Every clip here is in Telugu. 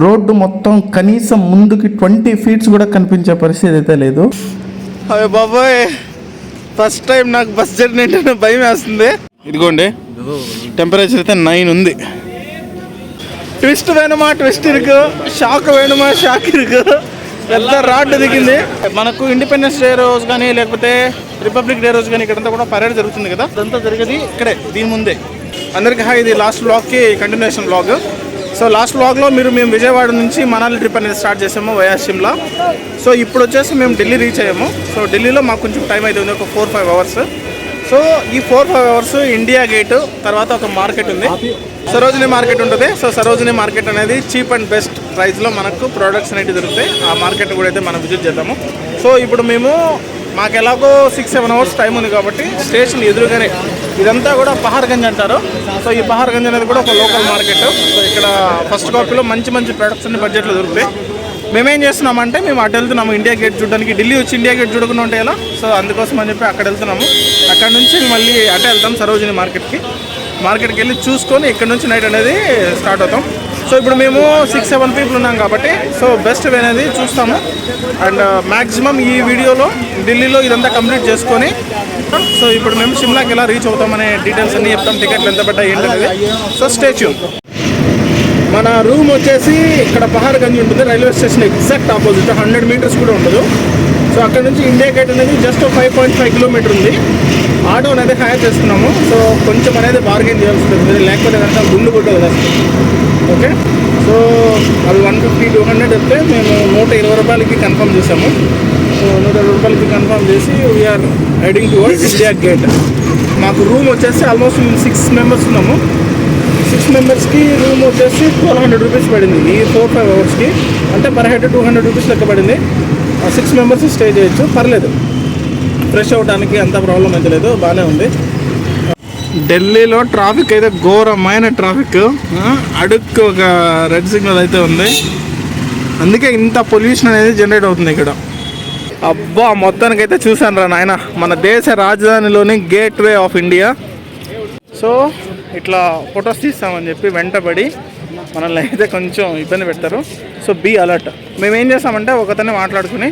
రోడ్డు మొత్తం కనీసం ముందుకి 20 feet కూడా కనిపించే పరిస్థితి అయితే లేదు. అయ్యో బాబాయ్, ఫస్ట్ టైం నాకు బస్ జర్నీ అంటే భయం వేస్తుంది. ఇదిగోండి టెంపరేచర్ అయితే 9 ఉంది. ట్విస్ట్ వేణుమా ట్విస్ట్ ఇరుకు, షాక్ వేణుమా షాక్ ఇరుకు. పెద్ద రాడ్ దిగింది. మనకు ఇండిపెండెన్స్ డే రోజు కానీ లేకపోతే రిపబ్లిక్ డే రోజు కానీ ఇక్కడంతా కూడా పరేడ్ జరుగుతుంది కదా, అదంతా జరిగేది ఇక్కడే దీని ముందే. అందరికీ హాయ్, ఇది లాస్ట్ వ్లాగ్కి కంటిన్యూషన్ వ్లాగ్. సో లాస్ట్ వ్లాగ్లో మేము విజయవాడ నుంచి మనాలి ట్రిప్ అనేది స్టార్ట్ చేసాము వయా షిమ్లా. సో ఇప్పుడు వచ్చేసి మేము ఢిల్లీ రీచ్ అయ్యాము. సో ఢిల్లీలో మాకు కొంచెం టైం అయితే ఉంది, ఒక 4-5 hours. సో ఈ 4-5 hours ఇండియా గేట్ తర్వాత ఒక మార్కెట్ ఉంది, సరోజినీ మార్కెట్ ఉంటుంది. సో సరోజినీ మార్కెట్ అనేది చీప్ అండ్ బెస్ట్ ప్రైస్లో మనకు ప్రోడక్ట్స్ అనేవి దొరుకుతాయి. ఆ మార్కెట్ కూడా అయితే మనం విజిట్ చేద్దాము. సో ఇప్పుడు మాకు ఎలాగో 6-7 hours టైం ఉంది కాబట్టి స్టేషన్ ఎదురుగానే ఇదంతా కూడా పహార్గంజ్ అంటారు. సో ఈ పహార్గంజ్ అనేది కూడా ఒక లోకల్ మార్కెట్. సో ఇక్కడ ఫస్ట్ కాపీలో మంచి మంచి ప్రొడక్ట్స్ అన్ని బడ్జెట్లో దొరుకుతాయి. మేమేం చేస్తున్నామంటే మేము అటు వెళ్తున్నాము ఇండియా గేట్ చూడడానికి. ఢిల్లీ వచ్చి ఇండియా గేట్ చూడకుండా ఉంటే ఎలా, సో అందుకోసం అని చెప్పి అక్కడ వెళ్తున్నాము. అక్కడ నుంచి మళ్ళీ అటే వెళ్తాం సరోజినీ మార్కెట్కి వెళ్ళి చూసుకొని ఇక్కడ నుంచి నైట్ అనేది స్టార్ట్ అవుతాం. సో ఇప్పుడు మేము 6-7 people ఉన్నాం కాబట్టి సో బెస్ట్ వే అనేది చూస్తాము. అండ్ మ్యాక్సిమం ఈ వీడియోలో ఢిల్లీలో ఇదంతా కంప్లీట్ చేసుకొని సో ఇప్పుడు మేము షిమ్లాకి ఎలా రీచ్ అవుతామనే డీటెయిల్స్ అన్నీ చెప్తాం. టికెట్లు ఎంత పడ్డాయి ఏంటనేది. So stay tune. మన రూమ్ వచ్చేసి ఇక్కడ పహార్గంజ్ ఉంటుంది, railway station exact opposite, 100 meters కూడా ఉండదు. సో అక్కడ నుంచి ఇండియా గేట్ అనేది జస్ట్ 5.5 kilometers ఉంది. ఆటో అనేది హైర్ చేస్తున్నాము. సో కొంచెం అనేది బార్గెన్ చేయాల్సి ఉంటుంది, లేకపోతే కనుక గుండు కొట్టదు కదా. ఓకే, సో అది 150-200 చెప్తే మేము 120 రూపాయలకి కన్ఫర్మ్ చేసాము. సో 120 రూపాయలకి కన్ఫర్మ్ చేసి we're heading towards India Gate. మాకు రూమ్ వచ్చేసి ఆల్మోస్ట్ మేము 6 members ఉన్నాము. 6 membersకి రూమ్ వచ్చేసి 1200 rupees పడింది. ఈ 4-5 hours అంటే పర్ హెడ్ 200 rupees లెక్క పడింది. 6 members స్టే చేయొచ్చు, పర్లేదు. ఫ్రెష్ అవ్వడానికి అంత ప్రాబ్లం అయితే లేదు, బాగానే ఉంది. ఢిల్లీలో ట్రాఫిక్ అయితే ఘోరమైన ట్రాఫిక్. అడుక్కు ఒక రెడ్ సిగ్నల్ అయితే ఉంది, అందుకే ఇంత పొల్యూషన్ అనేది జనరేట్ అవుతుంది ఇక్కడ. అబ్బా, మొత్తానికి అయితే చూసాను రా నాయన, మన దేశ రాజధానిలోని Gateway of India. So ఇట్లా ఫొటోస్ తీస్తామని చెప్పి వెంటబడి మనల్ని అయితే కొంచెం ఇబ్బంది పెడతారు. So be alert. మేమేం చేస్తామంటే ఒకతనే మాట్లాడుకుని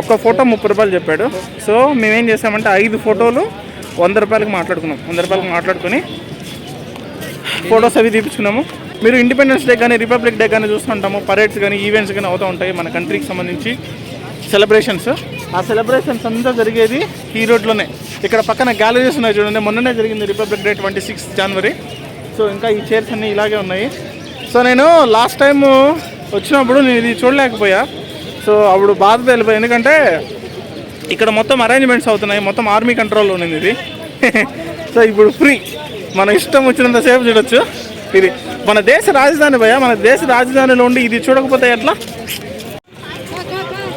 ఒక్క ఫోటో 30 రూపాయలు చెప్పాడు. సో మేమేం చేసామంటే 5 photos 100 రూపాయలకి మాట్లాడుకున్నాం. 100 రూపాయలకి మాట్లాడుకొని ఫొటోస్ అవి తీపించుకున్నాము. మీరు ఇండిపెండెన్స్ డే కానీ రిపబ్లిక్ డే కానీ చూస్తుంటాము, పరేడ్స్ కానీ ఈవెంట్స్ కానీ అవుతూ ఉంటాయి మన కంట్రీకి సంబంధించి సెలబ్రేషన్స్. ఆ సెలబ్రేషన్స్ అంతా జరిగేది ఈ రోడ్లోనే. ఇక్కడ పక్కన గ్యాలరీస్ ఉన్నాయి చూడండి, మొన్ననే జరిగింది రిపబ్లిక్ డే 26 January. సో ఇంకా ఈ చైర్స్ అన్నీ ఇలాగే ఉన్నాయి. సో నేను లాస్ట్ టైం వచ్చినప్పుడు నేను ఇది చూడలేకపోయా. సో అప్పుడు బాధ వెళ్ళిపోయి, ఎందుకంటే ఇక్కడ మొత్తం అరేంజ్మెంట్స్ అవుతున్నాయి, మొత్తం ఆర్మీ కంట్రోల్లో ఉన్నది ఇది. సో ఇప్పుడు ఫ్రీ, మన ఇష్టం వచ్చినంత సేపు చూడొచ్చు. ఇది మన దేశ రాజధాని భయ, మన దేశ రాజధానిలో ఉండి ఇది చూడకపోతే ఎట్లా.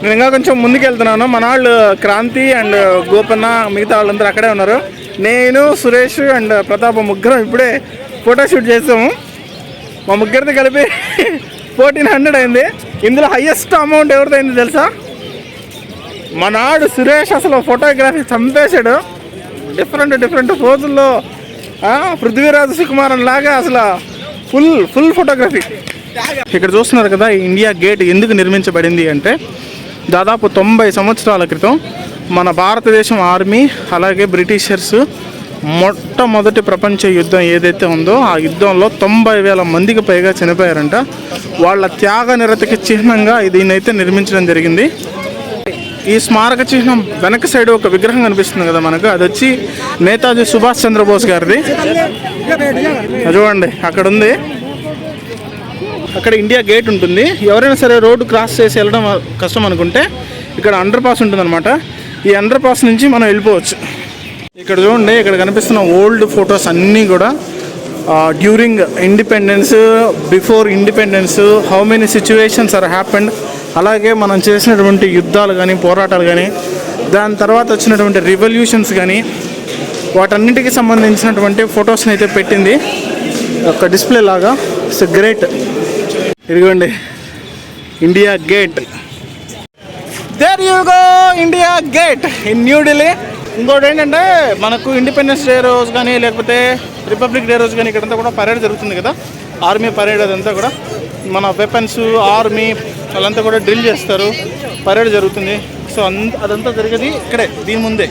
నేను ఇంకా కొంచెం ముందుకు వెళ్తున్నాను. మన వాళ్ళు క్రాంతి అండ్ గోపన్న మిగతా వాళ్ళందరూ అక్కడే ఉన్నారు. నేను సురేష్ అండ్ ప్రతాప్ ముగ్గురం ఇప్పుడే ఫోటోషూట్ చేసాము. మా ముగ్గురితో కలిపి 1400 అయింది. ఇందులో హయ్యెస్ట్ అమౌంట్ ఎవరితో అయింది తెలుసా? మనాడు సురేష్ అసలు ఫోటోగ్రఫీ చంపేశాడు. డిఫరెంట్ పోజుల్లో పృథ్వీరాజ్ సుకుమారన్ లాగా అసలు ఫుల్ ఫోటోగ్రఫీ. ఇక్కడ చూస్తున్నారు కదా, ఇండియా గేట్ ఎందుకు నిర్మించబడింది అంటే దాదాపు 90 సంవత్సరాల క్రితం మన భారతదేశం ఆర్మీ అలాగే బ్రిటిషర్స్ మొట్టమొదటి ప్రపంచ యుద్ధం ఏదైతే ఉందో ఆ యుద్ధంలో 90,000 మందికి పైగా చనిపోయారంట. వాళ్ళ త్యాగ నిరతికి చిహ్నంగా దీన్నైతే నిర్మించడం జరిగింది. ఈ స్మారక చిహ్నం వెనక సైడ్ ఒక విగ్రహం కనిపిస్తుంది కదా మనకు, అది వచ్చి నేతాజీ సుభాష్ చంద్రబోస్ గారిది. చూడండి అక్కడ ఉంది, అక్కడ ఇండియా గేట్ ఉంటుంది. ఎవరైనా సరే రోడ్డు క్రాస్ చేసి వెళ్ళడం కష్టం అనుకుంటే ఇక్కడ అండర్ పాస్ ఉంటుందన్నమాట. ఈ అండర్ పాస్ నుంచి మనం వెళ్ళిపోవచ్చు. ఇక్కడ చూడండి, ఇక్కడ కనిపిస్తున్న ఓల్డ్ ఫొటోస్ అన్నీ కూడా during independence, before independence, how many situations are happened, అలాగే మనం చేసినటువంటి యుద్ధాలు కానీ పోరాటాలు కానీ దాని తర్వాత వచ్చినటువంటి రివల్యూషన్స్ కానీ వాటన్నిటికీ సంబంధించినటువంటి ఫొటోస్ని అయితే పెట్టింది ఒక డిస్ప్లే లాగా. It's great. ఇదిగోండి India Gate. There you go, India Gate in New Delhi. ఇంకోటి ఏంటంటే మనకు ఇండిపెండెన్స్ డే రోజు కానీ లేకపోతే రిపబ్లిక్ డే రోజు కానీ ఇక్కడంతా కూడా పరేడ్ జరుగుతుంది కదా, ఆర్మీ పరేడ్ అదంతా కూడా. మన వెపన్స్ ఆర్మీ వాళ్ళంతా కూడా డ్రిల్ చేస్తారు, పరేడ్ జరుగుతుంది. సో అదంతా జరిగేది ఇక్కడే, దీని ముందే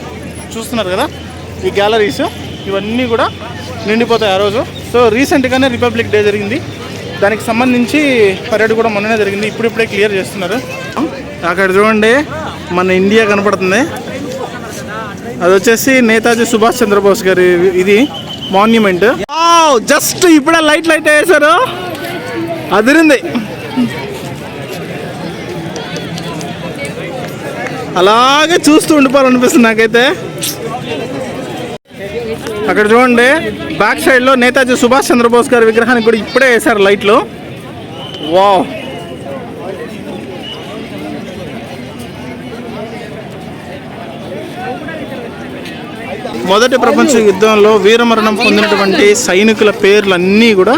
చూస్తున్నారు కదా ఈ గ్యాలరీస్, ఇవన్నీ కూడా నిండిపోతాయి ఆ రోజు. సో రీసెంట్గానే రిపబ్లిక్ డే జరిగింది, దానికి సంబంధించి పరేడ్ కూడా మొన్ననే జరిగింది, ఇప్పుడిప్పుడే క్లియర్ చేస్తున్నారు. అక్కడ చూడండి మన ఇండియా కనపడుతుంది, అది వచ్చేసి నేతాజీ సుభాష్ చంద్రబోస్ గారి ఇది మాన్యుమెంట్. జస్ట్ ఇప్పుడే లైట్ వేసారు, అదిరింది. అలాగే చూస్తూ ఉండిపోవాలనిపిస్తుంది నాకైతే. అక్కడ చూడండి బ్యాక్ సైడ్లో నేతాజీ సుభాష్ చంద్రబోస్ గారి విగ్రహానికి కూడా ఇప్పుడే వేశారు లైట్లు. వావ్, మొదటి ప్రపంచ యుద్ధంలో వీరమరణం పొందినటువంటి సైనికుల పేర్లన్నీ కూడా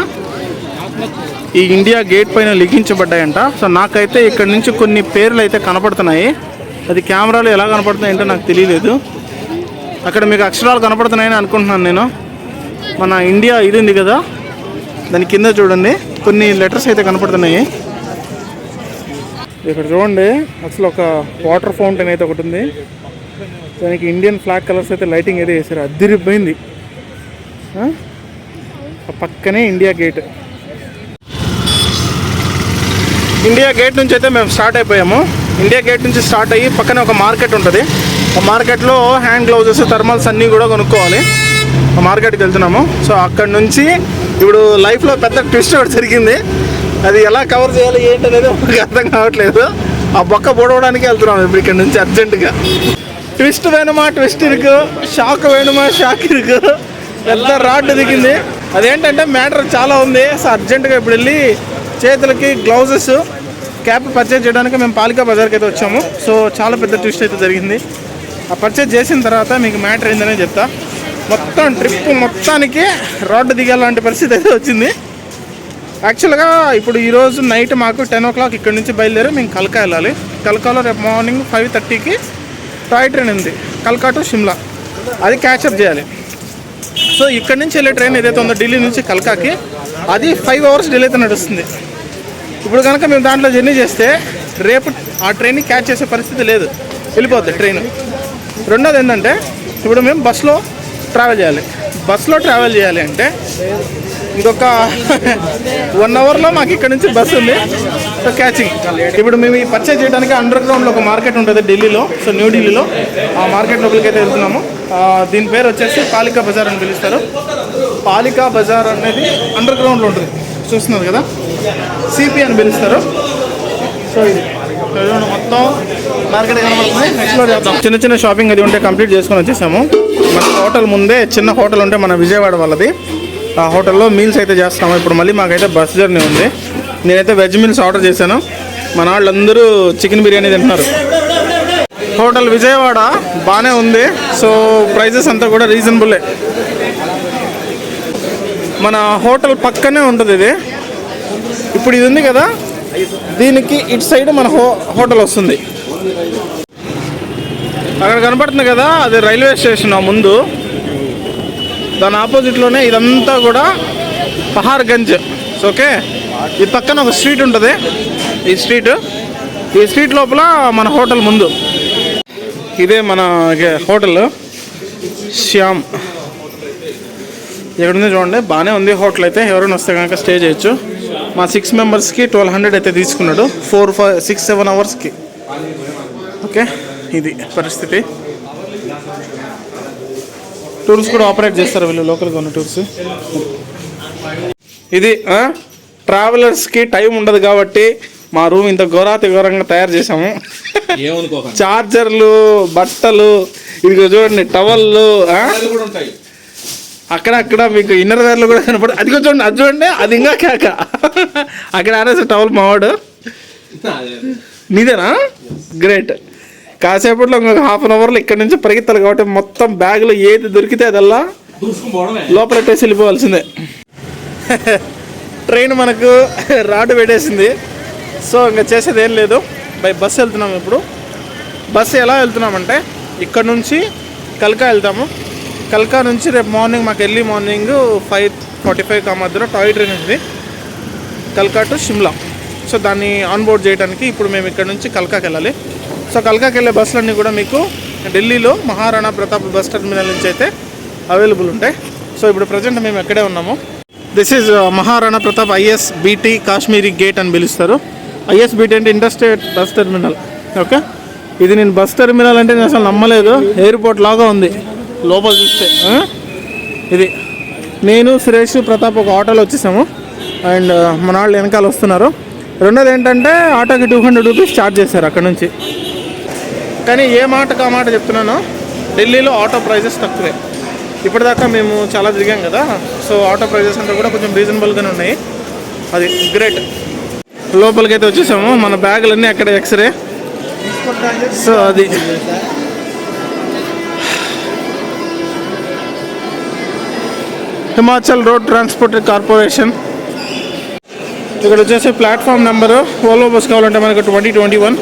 ఈ ఇండియా గేట్ పైన లిఖించబడ్డాయంట. సో నాకైతే ఇక్కడ నుంచి కొన్ని పేర్లు అయితే కనపడుతున్నాయి, అది కెమెరాలో ఎలా కనపడుతున్నాయి అంటే నాకు తెలియలేదు. అక్కడ మీకు అక్షరాలు కనపడుతున్నాయని అనుకుంటున్నాను నేను. మన ఇండియా ఇది ఉంది కదా, దాని కింద చూడండి కొన్ని లెటర్స్ అయితే కనపడుతున్నాయి. ఇక్కడ చూడండి అసలు ఒక వాటర్ ఫౌంటైన్ అయితే ఒకటి ఉంది, దానికి ఇండియన్ ఫ్లాగ్ కలర్స్ అయితే లైటింగ్ అయితే వేసారు, అదిరిపోయింది. పక్కనే ఇండియా గేట్. ఇండియా గేట్ నుంచి అయితే మేము స్టార్ట్ అయిపోయాము. ఇండియా గేట్ నుంచి స్టార్ట్ అయ్యి పక్కనే ఒక మార్కెట్ ఉంటుంది, ఆ మార్కెట్లో హ్యాండ్ గ్లౌజెస్ థర్మల్స్ అన్నీ కూడా కొనుక్కోవాలి. ఆ మార్కెట్కి వెళ్తున్నాము. సో అక్కడ నుంచి ఇప్పుడు లైఫ్లో పెద్ద ట్విస్ట్ ఒకటి జరిగింది, అది ఎలా కవర్ చేయాలి ఏంటి అనేది మనకు అర్థం కావట్లేదు. ఆ బొక్క పొడవడానికి వెళ్తున్నాము ఇప్పుడు ఇక్కడ నుంచి అర్జెంటుగా. ట్విస్ట్ వేణుమా ట్విస్ట్ ఇరుకు, షాక్ వేణుమా షాక్ ఇరుకు, పెద్ద రాడ్ దిగింది. అదేంటంటే మ్యాటర్ చాలా ఉంది. సో అర్జెంటుగా ఇప్పుడు వెళ్ళి చేతులకి గ్లౌజెస్ క్యాప్ పర్చేజ్ చేయడానికి మేము పాలికా బజార్కి అయితే వచ్చాము. సో చాలా పెద్ద ట్విస్ట్ అయితే జరిగింది. ఆ పర్చేజ్ చేసిన తర్వాత మీకు మ్యాటర్ ఏందనే చెప్తా. మొత్తం ట్రిప్ మొత్తానికి రాడ్ దిగాలంటే పరిస్థితి అయితే వచ్చింది. యాక్చువల్గా ఇప్పుడు ఈరోజు నైట్ మాకు 10 o'clock ఇక్కడ నుంచి బయలుదేరి మేము కల్కా వెళ్ళాలి. కల్కాలో రేపు మార్నింగ్ 5:30కి టాయ్ ట్రైన్ ఉంది కల్కా టు షిమ్లా, అది క్యాచప్ చేయాలి. సో ఇక్కడ నుంచి వెళ్ళే ట్రైన్ ఏదైతే ఉందో ఢిల్లీ నుంచి కల్కాకి, అది 5 hours డిలే అయితే నడుస్తుంది. ఇప్పుడు కనుక మేము దాంట్లో జర్నీ చేస్తే రేపు ఆ ట్రైన్ని క్యాచ్ చేసే పరిస్థితి లేదు, వెళ్ళిపోద్ది ట్రైన్. రెండోది ఏంటంటే ఇప్పుడు మేము బస్లో ట్రావెల్ చేయాలి. బస్లో ట్రావెల్ చేయాలి అంటే ఇంకొక 1 hourలో మాకు ఇక్కడ నుంచి బస్సు ఉంది. సో క్యాచింగ్ ఇప్పుడు మేము ఈ పర్చేజ్ చేయడానికి అండర్ గ్రౌండ్లో ఒక మార్కెట్ ఉంటుంది ఢిల్లీలో, సో న్యూ ఢిల్లీలో. ఆ మార్కెట్ లోపలికి అయితే వెళ్తున్నాము. దీని పేరు వచ్చేసి పాలికా బజార్ అని పిలుస్తారు. పాలికా బజార్ అనేది అండర్ గ్రౌండ్లో ఉంటుంది, చూస్తున్నారు కదా, సిపి అని పిలుస్తారు. సో ఇది మొత్తం మార్కెట్ కనబడుతుంది. ఎక్స్ప్లోర్ చేద్దాం. చిన్న చిన్న షాపింగ్ అది ఉంటే కంప్లీట్ చేసుకొని వచ్చేసాము. మన హోటల్ ముందే చిన్న హోటల్ ఉంటే మన విజయవాడ వాళ్ళది, ఆ హోటల్లో మీల్స్ అయితే చేస్తాము. ఇప్పుడు మళ్ళీ మాకైతే బస్ జర్నీ ఉంది. నేనైతే వెజ్ మీల్స్ ఆర్డర్ చేశాను, మన వాళ్ళందరూ చికెన్ బిర్యానీ తింటున్నారు. హోటల్ విజయవాడ బాగానే ఉంది. సో ప్రైజెస్ అంతా కూడా రీజనబుల్లే. మన హోటల్ పక్కనే ఉంటుంది ఇది. ఇప్పుడు ఇది ఉంది కదా, దీనికి ఇటు సైడ్ మన హోటల్ వస్తుంది. అక్కడ కనపడుతుంది కదా, అది రైల్వే స్టేషన్ ముందు, దాని ఆపోజిట్లోనే ఇదంతా కూడా పహార్గంజ్. ఓకే, ఈ పక్కన ఒక స్ట్రీట్ ఉంటుంది, ఈ స్ట్రీట్ లోపల మన హోటల్ ముందు. ఇదే మన హోటల్ శ్యామ్. ఎక్కడుంది చూడండి, బాగానే ఉంది హోటల్ అయితే. ఎవరైనా వస్తే కనుక స్టే చేయొచ్చు. మా 6 మెంబర్స్కి 1200 అయితే తీసుకున్నాడు, 4-5-6-7 అవర్స్కి. ఓకే, ఇది పరిస్థితి. టూర్స్ కూడా ఆపరేట్ చేస్తారు వీళ్ళు, లోకల్గా ఉన్న టూర్స్. ఇది ట్రావెలర్స్కి టైం ఉండదు కాబట్టి మా రూమ్ ఇంత ఘోరంగా తయారు చేసాము. చార్జర్లు, బట్టలు, ఇది చూడండి, టవల్లు, అక్కడక్కడ మీకు ఇన్నర్ వేర్లు కూడా కనపడు. అది చూడండి, అది చూడండి, అది ఇంకా కేక. అక్కడ ఆరేసే టవల్ మావాడు. నీదేనా? గ్రేట్. కాసేపట్లో ఇంకొక 1/2 అవర్లో ఇక్కడ నుంచి పరిగెత్తాలి కాబట్టి మొత్తం బ్యాగ్లో ఏది దొరికితే అదల్లా లోపలెట్టేసి వెళ్ళిపోవాల్సిందే. ట్రైన్ మనకు రాడ్ పెట్టేసింది. సో ఇంకా చేసేది ఏం లేదు, బై బస్సు వెళ్తున్నాం. ఇప్పుడు బస్సు ఎలా వెళ్తున్నామంటే ఇక్కడ నుంచి కల్కా వెళ్తాము. కల్కా నుంచి రేపు మార్నింగ్ మాకు ఎర్లీ మార్నింగ్ 5:45 మధ్యలో టాయ్ ట్రైన్ ఉంది. కల్కా టు షిమ్లా. సో దాన్ని ఆన్బోర్డ్ చేయడానికి ఇప్పుడు మేము ఇక్కడ నుంచి కల్కాకి వెళ్ళాలి. సో కల్కాకి వెళ్ళే బస్సులన్నీ కూడా మీకు ఢిల్లీలో మహారాణా ప్రతాప్ బస్ టెర్మినల్ నుంచి అయితే అవైలబుల్ ఉంటాయి. సో ఇప్పుడు ప్రజెంట్ మేము ఎక్కడే ఉన్నాము. This is Maharana Pratap ISBT Kashmiri gate అని పిలుస్తారు. ISBT అంటే ఇంటర్స్టేట్ బస్ టెర్మినల్. ఓకే, ఇది నేను బస్ టెర్మినల్ అంటే నేను అసలు నమ్మలేదు. ఎయిర్పోర్ట్ లాగా ఉంది లోపల చూస్తే. ఇది నేను సురేష్ ప్రతాప్ ఒక ఆటోలో వచ్చేసాము అండ్ మన వాళ్ళు వెనకాల వస్తున్నారు. రెండోది ఏంటంటే ఆటోకి 200 రూపీస్ ఛార్జ్ చేశారు అక్కడ నుంచి. కానీ ఏ మాటకు ఆ మాట చెప్తున్నాను, ఢిల్లీలో ఆటో ప్రైజెస్ తక్కువే. ఇప్పటిదాకా మేము చాలా తిరిగాం కదా, సో ఆటో ప్రైజెస్ అంతా కూడా కొంచెం రీజనబుల్గానే ఉన్నాయి. అది గ్రేట్. లోపలికైతే వచ్చేసాము. మన బ్యాగులన్నీ అక్కడ ఎక్స్రే. సో అది హిమాచల్ రోడ్ ట్రాన్స్పోర్ట్ కార్పొరేషన్. ఇక్కడ వచ్చేసి ప్లాట్ఫామ్ నెంబరు ఓల్వో బస్ కావాలంటే మనకు 2021,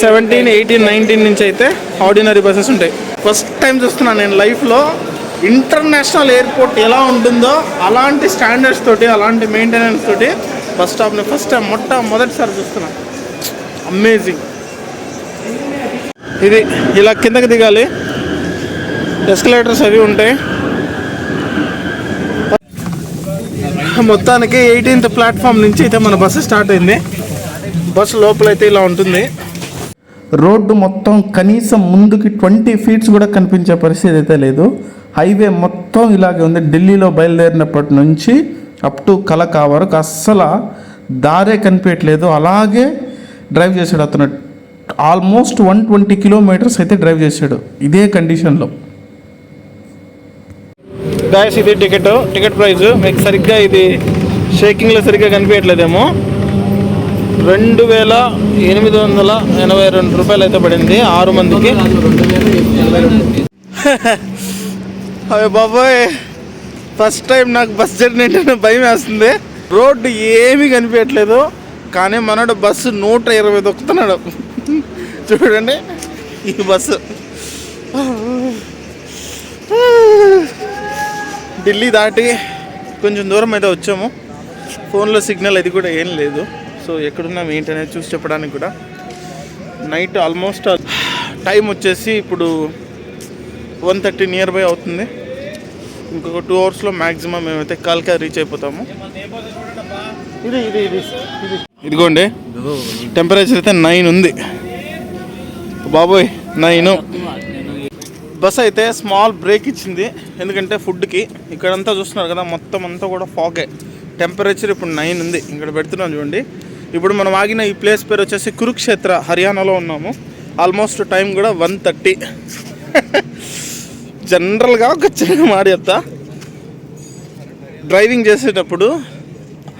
17, 18, 19 నుంచి అయితే ఆర్డినరీ బస్సెస్ ఉంటాయి. ఫస్ట్ టైం చూస్తున్నాను నేను లైఫ్లో ఇంటర్నేషనల్ ఎయిర్పోర్ట్ ఎలా ఉంటుందో అలాంటి స్టాండర్డ్స్ తోటి, అలాంటి మెయింటెనెన్స్ తోటి బస్ స్టాప్ని ఫస్ట్ టైం మొదటిసారి చూస్తున్నాను. అమేజింగ్. ఇది ఇలా కిందకి దిగాలి, ఎస్కలేటర్స్ అవి ఉంటాయి. మొత్తానికి 18th ప్లాట్ఫామ్ నుంచి అయితే మన బస్సు స్టార్ట్ అయింది. బస్సు లోపలైతే ఇలా ఉంటుంది. రోడ్డు మొత్తం కనీసం ముందుకి 20 ఫీట్స్ కూడా కనిపించే పరిస్థితి అయితే లేదు. హైవే మొత్తం ఇలాగే ఉంది. ఢిల్లీలో బయలుదేరినప్పటి నుంచి అప్ టు కలకా వరకు అస్సలు దారే కనిపించట్లేదు. అలాగే డ్రైవ్ చేశాడు అతను. ఆల్మోస్ట్ 120 కిలోమీటర్స్ అయితే డ్రైవ్ చేశాడు ఇదే కండిషన్లో. గాయస్ ఇది టికెట్ ప్రైస్ మీకు సరిగ్గా ఇది షేకింగ్లో సరిగ్గా కనిపించట్లేదేమో. 2882 రూపాయలు అయితే పడింది 6 మందికి. అయ్యో బాబోయ్, ఫస్ట్ టైం నాకు బస్ జర్నీ అంటే భయం వేస్తుంది. రోడ్డు ఏమీ కనిపించట్లేదు, కానీ మనడు బస్సు 120 దొక్కుతున్నాడు. చూడండి ఈ బస్సు. ఢిల్లీ దాటి కొంచెం దూరం అయితే వచ్చాము. ఫోన్లో సిగ్నల్ అది కూడా ఏం లేదు. సో ఎక్కడున్నాం ఏంటి అనేది చూసి చెప్పడానికి కూడా. నైట్ ఆల్మోస్ట్ టైం వచ్చేసి ఇప్పుడు 1:30 నియర్ బై అవుతుంది. ఇంకొక 2 అవర్స్లో మ్యాక్సిమం మేమైతే కల్కా రీచ్ అయిపోతాము. ఇదిగోండి టెంపరేచర్ అయితే 9 ఉంది బాబోయ్. 9. బస్ అయితే స్మాల్ బ్రేక్ ఇచ్చింది, ఎందుకంటే ఫుడ్కి. ఇక్కడంతా చూస్తున్నారు కదా, మొత్తం అంతా కూడా ఫాగే. టెంపరేచర్ ఇప్పుడు 9 ఉంది. ఇక్కడ పెడుతున్నాను చూడండి. ఇప్పుడు మనం ఆగిన ఈ ప్లేస్ పేరు వచ్చేసి కురుక్షేత్ర, హర్యానాలో ఉన్నాము. ఆల్మోస్ట్ టైం కూడా 1:30. జనరల్గా ఒక చిన్న మాట చెప్తా, డ్రైవింగ్ చేసేటప్పుడు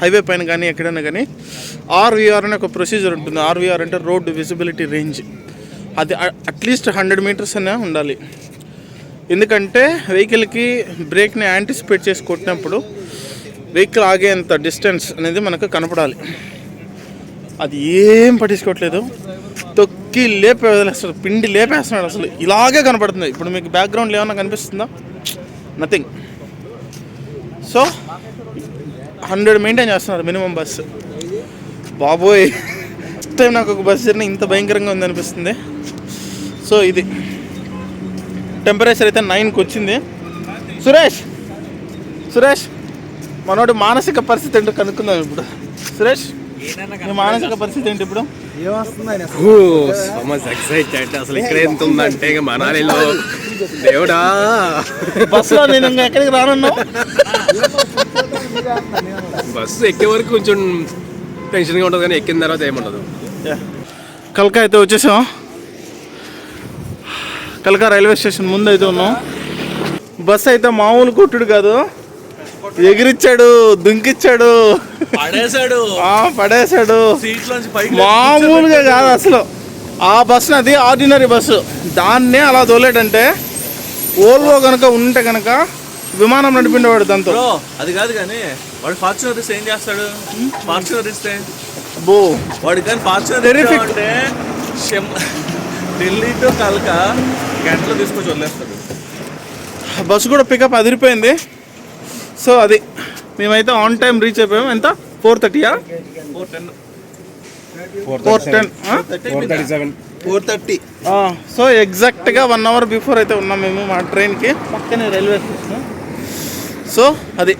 హైవే పైన కానీ ఎక్కడైనా కానీ RVR అనే ఒక ప్రొసీజర్ ఉంటుంది. RVR అంటే రోడ్ విజిబిలిటీ రేంజ్. అది అట్లీస్ట్ 100 మీటర్స్ అనే ఉండాలి. ఎందుకంటే వెహికల్కి బ్రేక్ని యాంటిసిపేట్ చేసి కొట్టినప్పుడు వెహికల్ ఆగేంత డిస్టెన్స్ అనేది మనకు కనపడాలి. అది ఏం పట్టించుకోవట్లేదు, తొక్కి లేపే వదిలేస్తాడు, పిండి లేపేస్తున్నాడు. అసలు ఇలాగే కనపడుతుంది. ఇప్పుడు మీకు బ్యాక్గ్రౌండ్లో ఏమన్నా కనిపిస్తుందా? నథింగ్. సో 100 మెయింటైన్ చేస్తున్నారు మినిమం బస్సు. బాబోయ్, ఫస్ట్ టైం నాకు ఒక బస్ జర్నీ ఇంత భయంకరంగా ఉందనిపిస్తుంది. సో ఇది టెంపరేచర్ అయితే 9కి వచ్చింది. సురేష్ మనోడి మానసిక పరిస్థితి ఏంటో కనుక్కుందాం ఇప్పుడు. సురేష్, మీ మానసిక పరిస్థితి ఏంటి ఇప్పుడు? అసలు ఇక్కడ ఎంత ఉందంటే మనాలిలో దేవుడా, బస్సులో నేను ఇంకా ఎక్కడికి రానున్నా. బస్సు ఎక్కే వరకు కొంచెం టెన్షన్గా ఉంటుంది, కానీ ఎక్కిన తర్వాత ఏముండదు. కల్కా అయితే వచ్చేసాం. కల్కా రైల్వే స్టేషన్ ముందు అయితే ఉన్నాం. బస్సు అయితే మామూలు కొట్టుడు కాదు, ఎగిరిచ్చాడు, దుంకిచ్చాడు, పడేశాడు. మామూలుగా కాదు అసలు. ఆ బస్సు అది ఆర్డినరీ బస్సు, దాన్నే అలా తోలేటంటే ఓల్వో కనుక ఉంటే కనుక విమానం నడిపిండేవాడు దాంతో. అది కాదు కానీ వాడు ఫార్చునర్ ఇస్తే ఏం చేస్తాడు? ఫార్చునర్ ఇస్తే బో వాడు కానీ ఫార్చునర్ అంటే ఢిల్లీ టు కల్కా గంటలో తీసుకొచ్చి వదిలేస్తాడు. బస్సు కూడా పికప్ అదిరిపోయింది. సో అది మేమైతే ఆన్ టైం రీచ్ అయిపోయాము. ఎంత 4:30 4:30. సో ఎగ్జాక్ట్గా 1 అవర్ బిఫోర్ అయితే ఉన్నాం మేము మా ట్రైన్కి. పక్కనే రైల్వే స్టేషన్. సో అది